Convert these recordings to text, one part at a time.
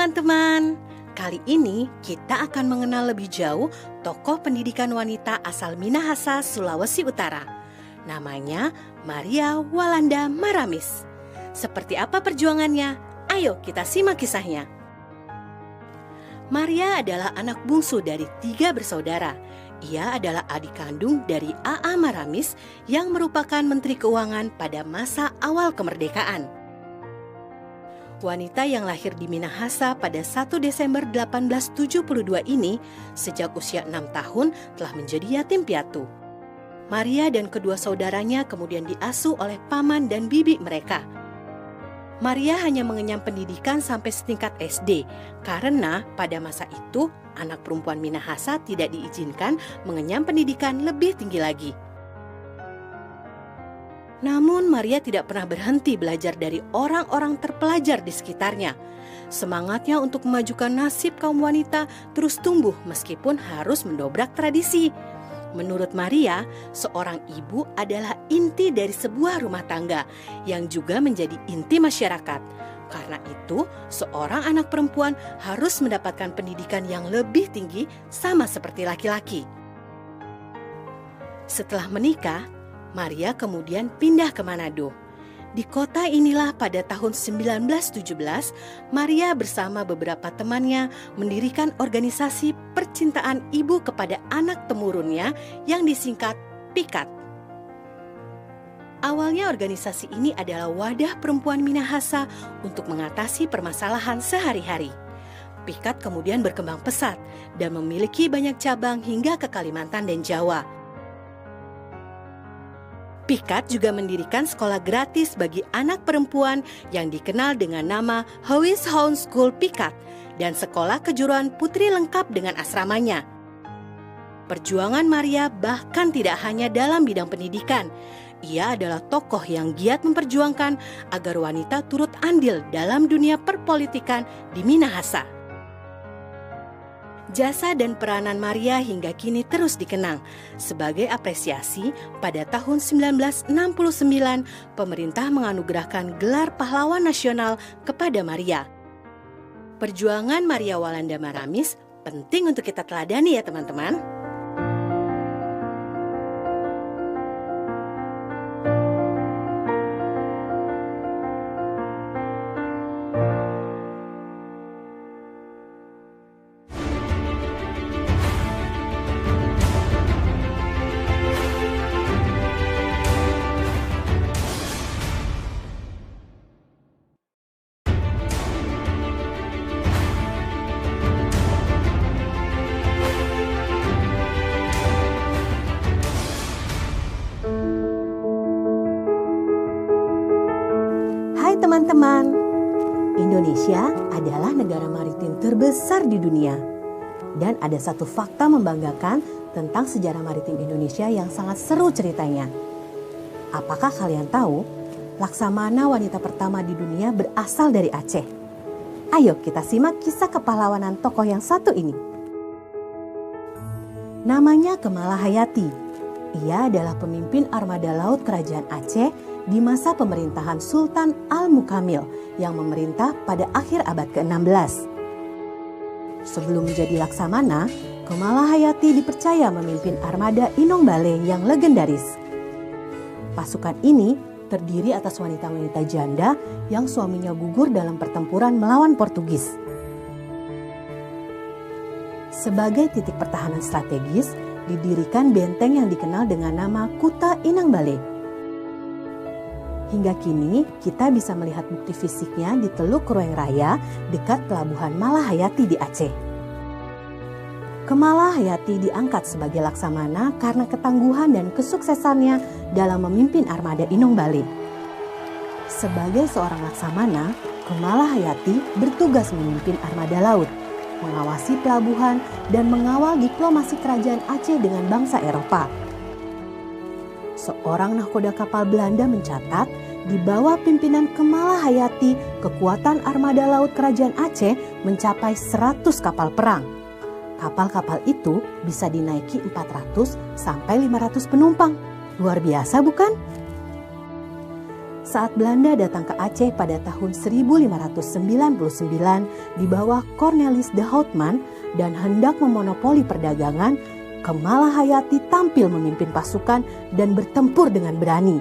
teman-teman, kali ini kita akan mengenal lebih jauh tokoh pendidikan wanita asal Minahasa, Sulawesi Utara. Namanya Maria Walanda Maramis. Seperti apa perjuangannya? Ayo kita simak kisahnya. Maria adalah anak bungsu dari 3 bersaudara. Ia adalah adik kandung dari A.A. Maramis yang merupakan Menteri Keuangan pada masa awal kemerdekaan. Wanita yang lahir di Minahasa pada 1 Desember 1872 ini sejak usia 6 tahun telah menjadi yatim piatu. Maria dan kedua saudaranya kemudian diasuh oleh paman dan bibi mereka. Maria hanya mengenyam pendidikan sampai setingkat SD karena pada masa itu anak perempuan Minahasa tidak diizinkan mengenyam pendidikan lebih tinggi lagi. Namun Maria tidak pernah berhenti belajar dari orang-orang terpelajar di sekitarnya. Semangatnya untuk memajukan nasib kaum wanita terus tumbuh meskipun harus mendobrak tradisi. Menurut Maria, seorang ibu adalah inti dari sebuah rumah tangga yang juga menjadi inti masyarakat. Karena itu, seorang anak perempuan harus mendapatkan pendidikan yang lebih tinggi sama seperti laki-laki. Setelah menikah, Maria kemudian pindah ke Manado. Di kota inilah pada tahun 1917, Maria bersama beberapa temannya mendirikan organisasi percintaan ibu kepada anak temurunnya yang disingkat PIKAT. Awalnya organisasi ini adalah wadah perempuan Minahasa untuk mengatasi permasalahan sehari-hari. PIKAT kemudian berkembang pesat dan memiliki banyak cabang hingga ke Kalimantan dan Jawa. PIKAT juga mendirikan sekolah gratis bagi anak perempuan yang dikenal dengan nama Howis Hound School PIKAT dan sekolah kejuruan putri lengkap dengan asramanya. Perjuangan Maria bahkan tidak hanya dalam bidang pendidikan. Ia adalah tokoh yang giat memperjuangkan agar wanita turut andil dalam dunia perpolitikan di Minahasa. Jasa dan peranan Maria hingga kini terus dikenang. Sebagai apresiasi, pada tahun 1969, pemerintah menganugerahkan gelar pahlawan nasional kepada Maria. Perjuangan Maria Walanda Maramis penting untuk kita teladani ya teman-teman. Teman-teman, Indonesia adalah negara maritim terbesar di dunia. Dan ada satu fakta membanggakan tentang sejarah maritim Indonesia yang sangat seru ceritanya. Apakah kalian tahu, Laksamana wanita pertama di dunia berasal dari Aceh? Ayo kita simak kisah kepahlawanan tokoh yang satu ini. Namanya Kemala Hayati. Ia adalah pemimpin armada laut kerajaan Aceh di masa pemerintahan Sultan Al-Mukamil yang memerintah pada akhir abad ke-16. Sebelum menjadi Laksamana, Kemala Hayati dipercaya memimpin armada Inong Bale yang legendaris. Pasukan ini terdiri atas wanita-wanita janda yang suaminya gugur dalam pertempuran melawan Portugis. Sebagai titik pertahanan strategis, didirikan benteng yang dikenal dengan nama Kuta Inang Bale. Hingga kini kita bisa melihat bukti fisiknya di Teluk Rueng Raya dekat pelabuhan Malahayati di Aceh. Kemala Hayati diangkat sebagai Laksamana karena ketangguhan dan kesuksesannya dalam memimpin armada Inong Bale. Sebagai seorang Laksamana, Kemala Hayati bertugas memimpin armada laut, mengawasi pelabuhan dan mengawal diplomasi kerajaan Aceh dengan bangsa Eropa. Seorang nahkoda kapal Belanda mencatat, di bawah pimpinan Kemala Hayati, kekuatan armada laut kerajaan Aceh mencapai 100 kapal perang. Kapal-kapal itu bisa dinaiki 400 sampai 500 penumpang. Luar biasa bukan? saat Belanda datang ke Aceh pada tahun 1599 di bawah Cornelis de Houtman dan hendak memonopoli perdagangan, Kemala Hayati tampil memimpin pasukan dan bertempur dengan berani.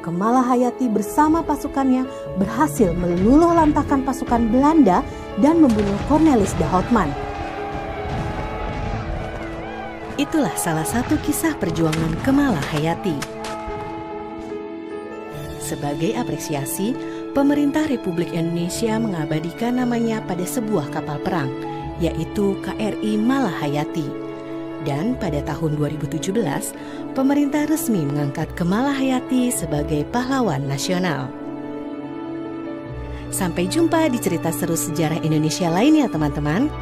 Kemala Hayati bersama pasukannya berhasil meluluh lantakkan pasukan Belanda dan membunuh Cornelis de Houtman. Itulah salah satu kisah perjuangan Kemala Hayati. Sebagai apresiasi, pemerintah Republik Indonesia mengabadikan namanya pada sebuah kapal perang, yaitu KRI Malahayati. Dan pada tahun 2017, pemerintah resmi mengangkat Kemala Hayati sebagai pahlawan nasional. Sampai jumpa di cerita seru sejarah Indonesia lainnya, teman-teman.